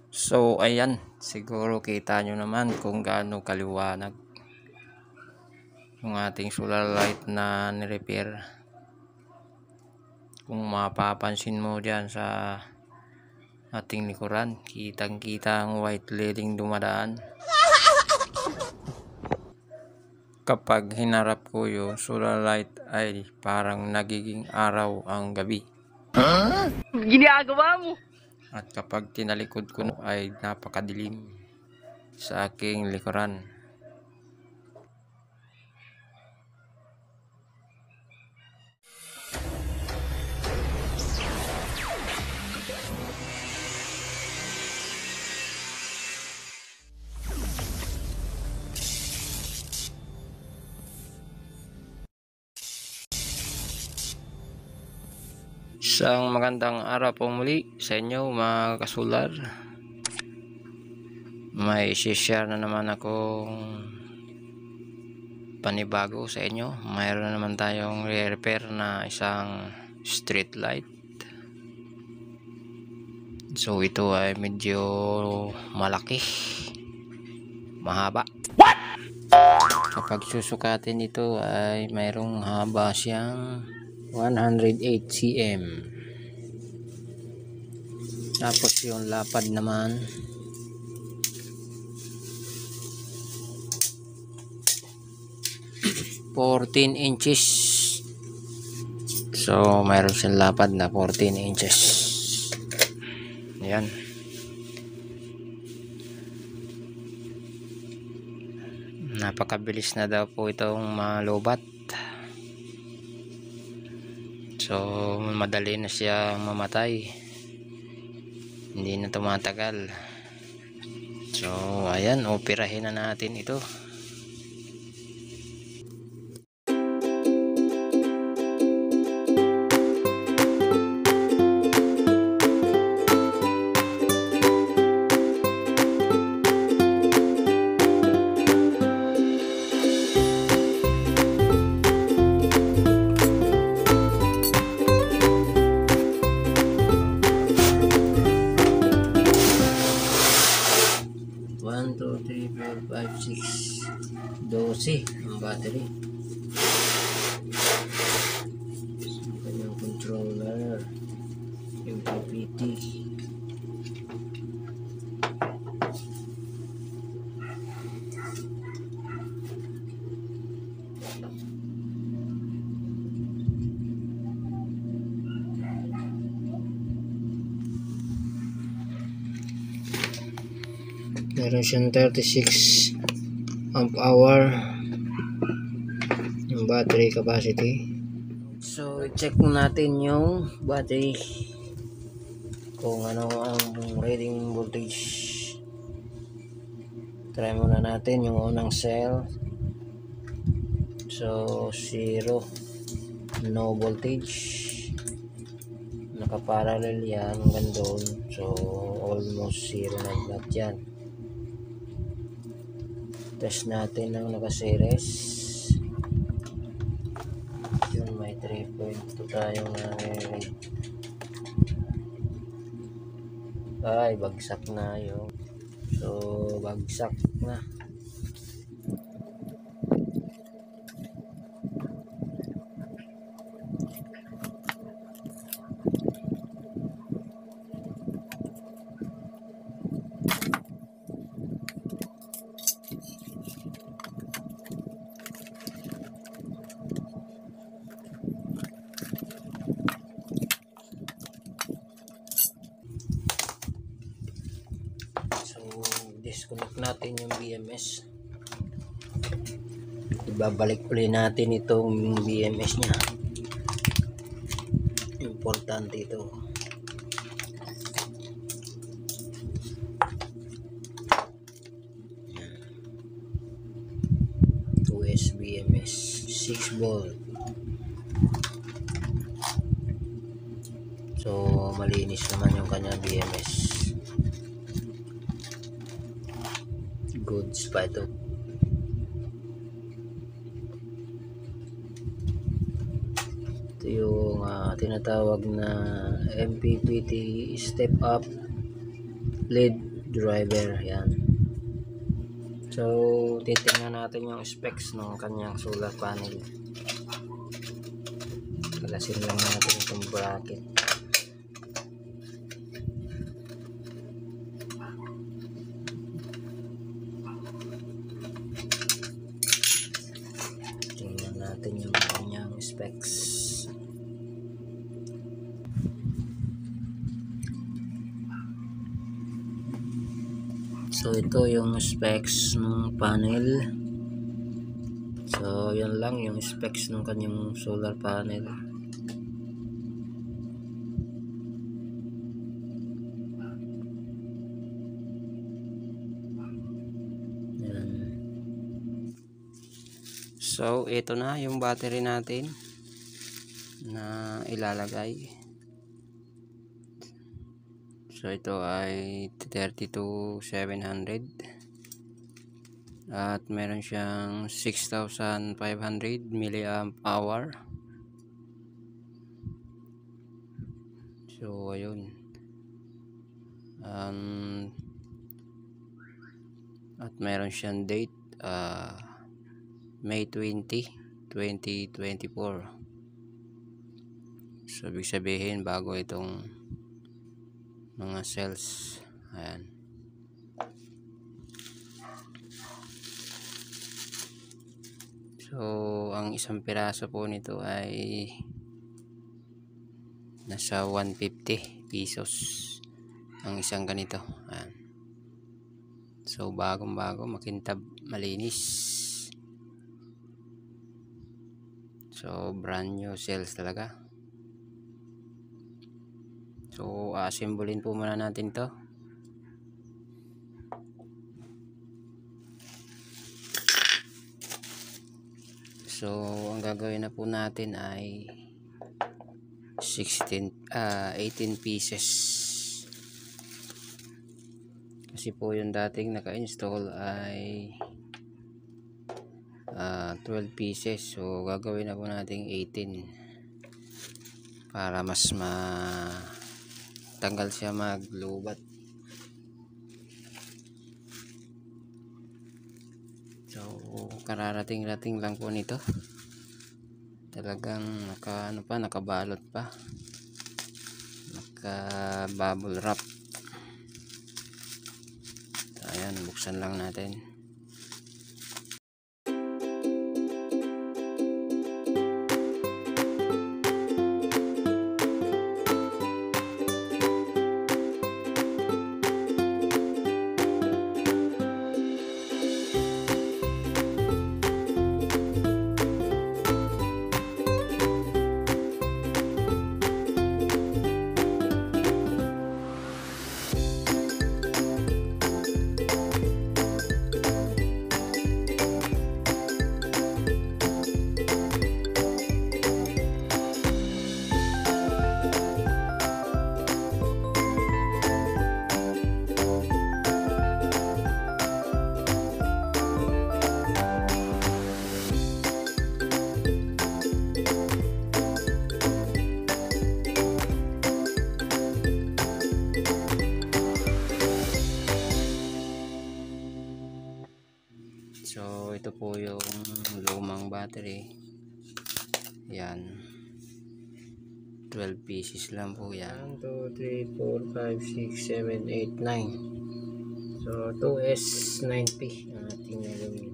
So ayan, siguro kita nyo naman kung gaano kaliwanag yung ating solar light na ni-repair. Kung mapapansin mo dyan sa ating likuran, kitang kita ang white leading dumadaan. Kapag hinarap ko yung solar light ay parang nagiging araw ang gabi. Ginagawa mo? At kapag tinalikod ko ay napakadilim sa aking likuran. Isang magandang araw po muli sa inyo mga kasular. May share na naman akong panibago sa inyo. Mayroon na naman tayong re-repair na isang street light. So ito ay medyo malaki, mahaba. What? Kapag susukatin ito ay mayroong haba siyang 108 cm. Tapos yung lapad naman 14 inches. So mayroon siyang lapad na 14 inches. Ayan. Napakabilis na daw po itong malubat. So madali na siya mamatay, hindi na tumatagal. So ayan, operahin na natin ito. One, two, three, four, five, six, 12 ang battery. Ang kanyang controller, yung PPT. Meron siyang 36 amp hour yung battery capacity. So check natin yung battery kung ano ang reading voltage. Try muna natin yung unang cell. So 0, no voltage, nakaparallel yan hanggang doon. So almost 0 na lahat yan. Test natin ang naka-series. Yun, may 3.2 tayong nare-read. Ay, bagsak na yun. So bagsak na. Disconnect natin yung BMS. Ibabalik ulit natin itong BMS nya. Importante ito. US BMS 6 volt. So malinis naman yung kanyang BMS. Goods pa ito. Ito yung tinatawag na MPPT step up LED driver. Yan. So titingnan natin yung specs ng kanyang solar panel. Kalasin lang natin itong bracket. Tingnan natin yung kanyang specs. So ito yung specs ng panel. So yan lang yung specs ng kanyang solar panel. Yan. So ito na yung battery natin na ilalagay. So ito ay 32700 at meron siyang 6500 milliamp hour. So ayun, at meron siyang date May 20, 2024. So ibig sabihin bago itong mga cells. Ayan. So ang isang piraso po nito ay nasa 150 pesos ang isang ganito. Ayan. So bagong bago, makintab, malinis. So brand new cells talaga. So assemblin po muna natin to. So ang gagawin na po natin ay 18 pieces. Kasi po yung dating naka-install ay 12 pieces. So gagawin na po natin 18 para mas tanggal siya maglubat. So kararating-rating lang po nito. Talagang nakabalot pa. Naka bubble wrap. So, ayan, buksan lang natin. So ito po yung lumang battery. Yan, 12 pieces lang po yan. 1, 2, 3, 4, 5, 6, 7, 8, 9. So 2S9P ang ating gagawin.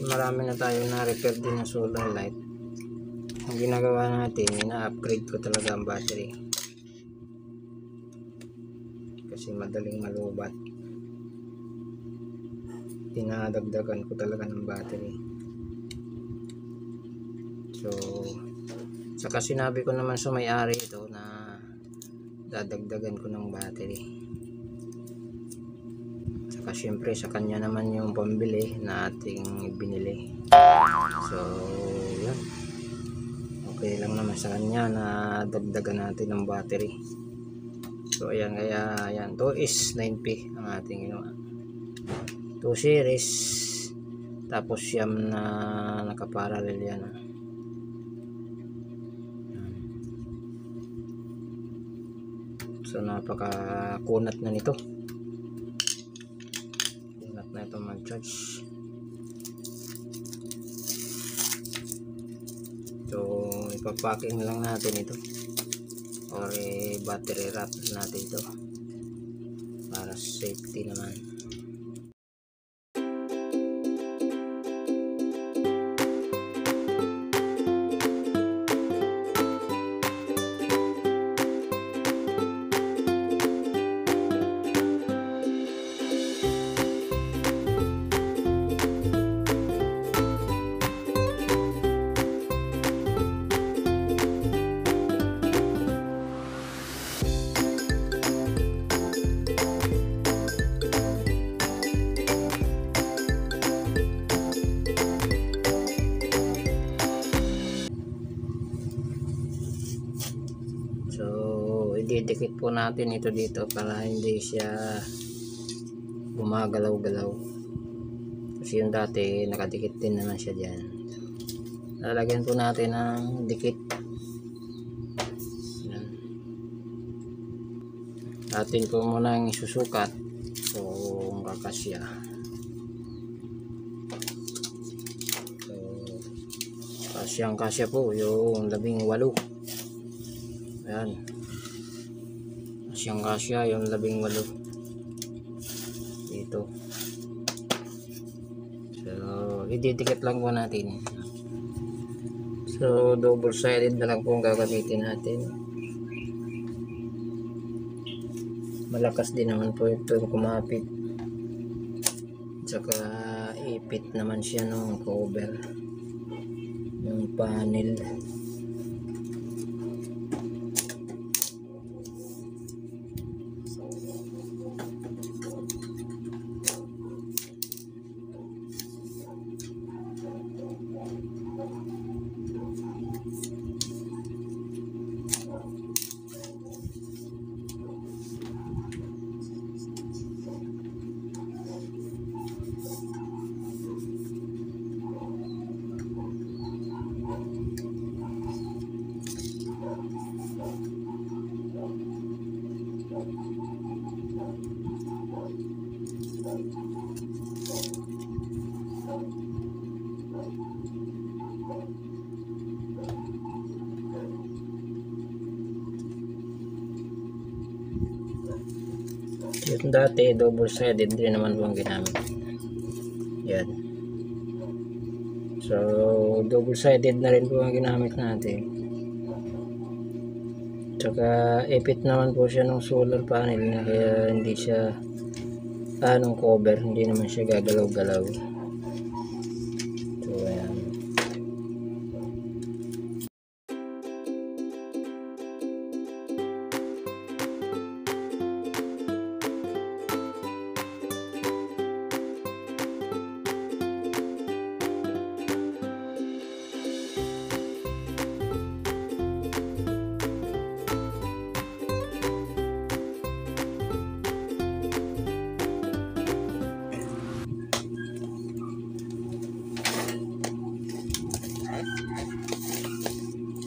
Marami na tayo na repair din ng solar light. Ang ginagawa natin, ina-upgrade ko talaga ang battery kasi madaling malubat. Dinadagdagan ko talaga ng battery. So saka sinabi ko naman sa may-ari ito na dadagdagan ko ng battery. Saka syempre sa kanya naman yung pambili na ating binili. So yun, okay lang naman sa kanya na dagdagan natin ng battery. So ayan, kaya ayan, 2S9P ang ating ginawa. 2 series, tapos siyam na nakaparallel yan. So napaka kunat na nito, kunat na ito mag-charge. So ipapacking lang natin ito, or battery wrap natin ito para safety naman. So ididikit po natin ito dito para hindi siya gumagalaw-galaw, kasi yung dati nakadikit din naman siya dyan. Lalagyan po natin ng dikit. Yan. Atin po muna ang isusukat kung kakasya. So kasyang-kasya po yung 18. Ayan, kasyang-kasya yung 18 dito. So ididikit lang po natin. So double sided na lang po ang gagamitin natin. Malakas din naman po ito kumapit, tsaka ipit naman siya ng cover ng panel. Yung dati double sided din naman po ang ginamit. Yan. So double sided na rin po ang ginamit natin. Tsaka ipit naman po siya ng solar panel na kaya hindi siya anong cover, hindi naman siya gagalaw-galaw. So ayan.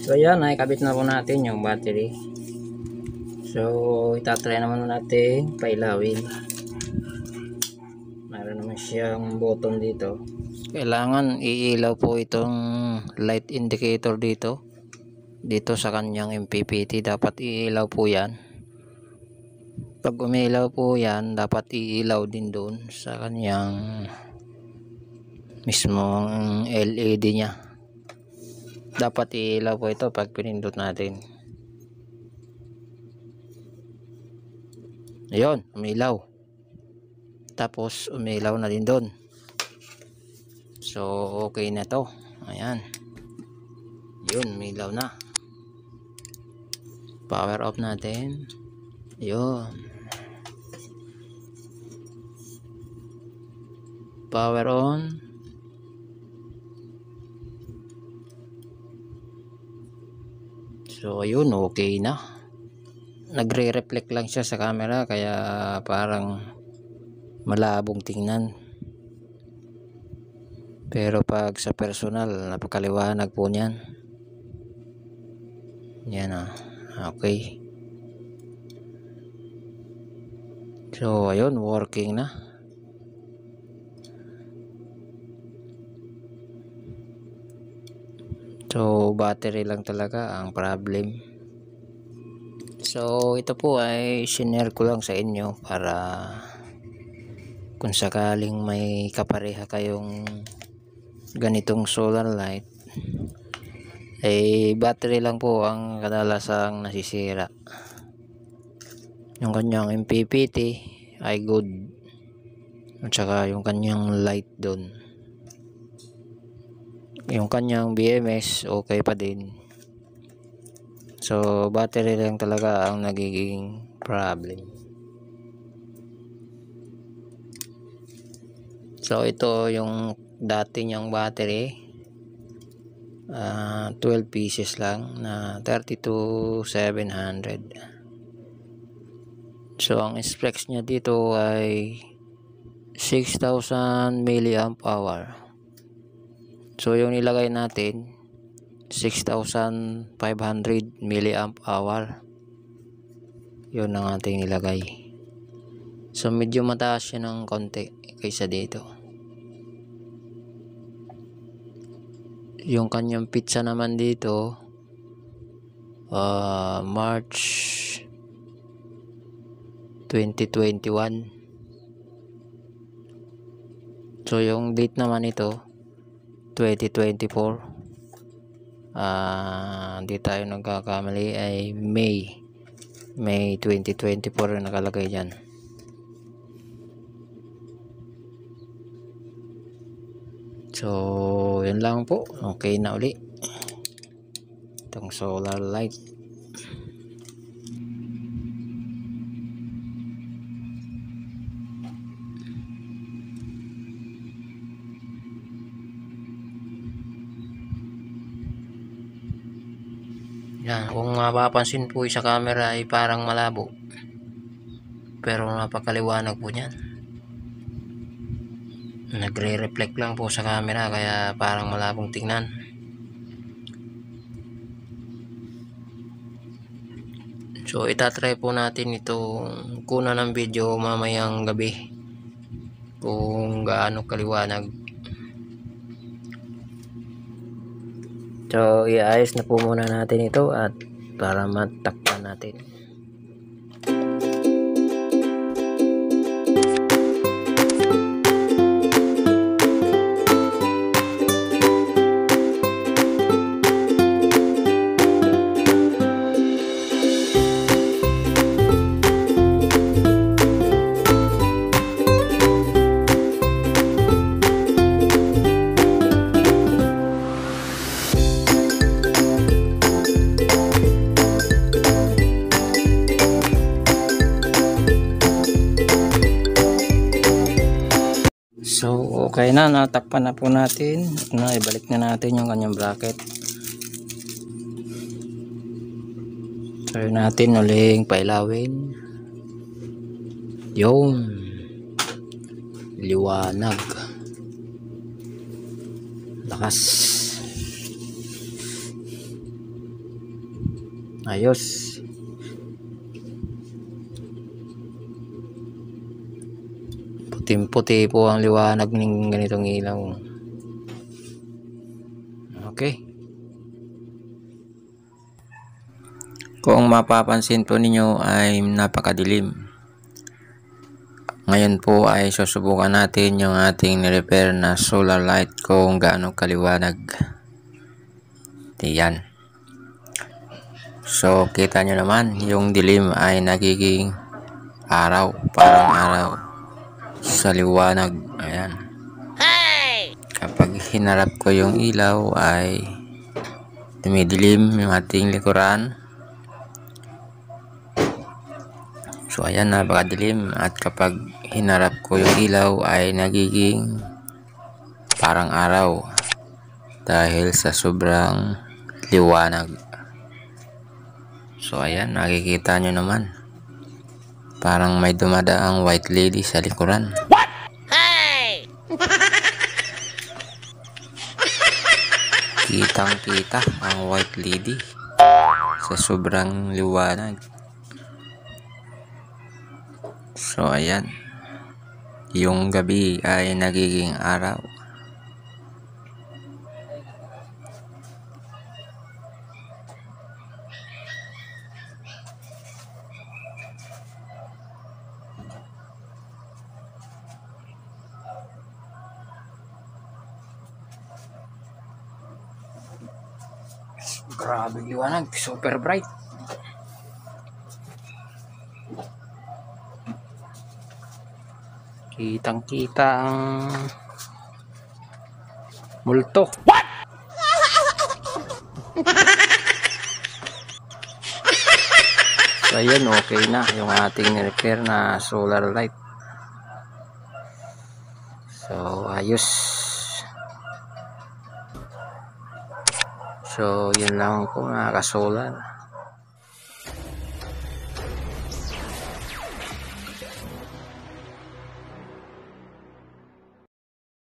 So yan, nakikabit na po natin yung battery. So itatry naman natin pailawin. Meron naman siyang button dito. Kailangan iilaw po itong light indicator dito. Dito sa kanyang MPPT dapat iilaw po yan. Pag umilaw po yan, dapat iilaw din doon sa kanyang mismong LED niya. Dapat iilaw po ito pag pinindot natin. Ayun, umilaw. Tapos umilaw na din doon. So okay na to. Ayan. Yun, umilaw na. Power off natin. Yun. Power on. So ayun, okay na. Nagre-reflect lang siya sa camera kaya parang malabong tingnan. Pero pag sa personal, napakaliwanag po niyan. Yan ah. Okay. So ayun, working na. So battery lang talaga ang problem. So ito po ay shinare ko lang sa inyo para kung sakaling may kapareha kayong ganitong solar light, ay battery lang po ang kadalasang nasisira. Yung kanyang MPPT ay good, at saka yung kanyang light doon, yung kanyang BMS okay pa din. So battery lang talaga ang nagiging problem. So ito yung dati niyang battery, 12 pieces lang na 32,700. So ang specs niya dito ay 6,000 milliamp hour. So yung nilagay natin 6,500 milliamp hour, yun ang ating nilagay. So medyo mataas siya ng konti kaysa dito. Yung kanyang pizza naman dito, March 2021. So yung date naman ito 2024. Hindi tayo nagkakamali, ay May 2024 yung nakalagay dyan. So yun lang po, okay na uli itong solar light. Yan, kung mapapansin po sa camera ay parang malabo, pero napakaliwanag po niyan. Nagre-reflect lang po sa camera kaya parang malabong tingnan. So itatry po natin itong kuna ng video mamayang gabi kung gaano kaliwanag. So iayos na po muna natin ito at para matakpan natin. So okay na, natakpan na po natin. Ibalik na natin yung kanyang bracket. Try natin uling pailawin. Yung liwanag, lakas, ayos. Puting-puti po ang liwanag ng ganitong ilaw. Okay. Kung mapapansin po ninyo ay napakadilim. Ngayon po ay susubukan natin yung ating ni-repair na solar light kung gaano kaliwanag. Diyan. So kita nyo naman yung dilim ay nagiging araw, parang araw sa liwanag. Ayan. Kapag hinarap ko yung ilaw ay dumidilim yung ating likuran. So ayan, napakadilim, at kapag hinarap ko yung ilaw ay nagiging parang araw dahil sa sobrang liwanag. So ayan, nakikita nyo naman parang may dumadaang white lady sa likuran. What? Hey! Kitang kita ang white lady sa sobrang liwanag. So ayan, yung gabi ay nagiging araw. Grabe liwanag, super bright. Kitang-kita ang multo. What? So ayun, okay na yung ating repair na solar light. So ayos. So yun lang po mga ka-solar.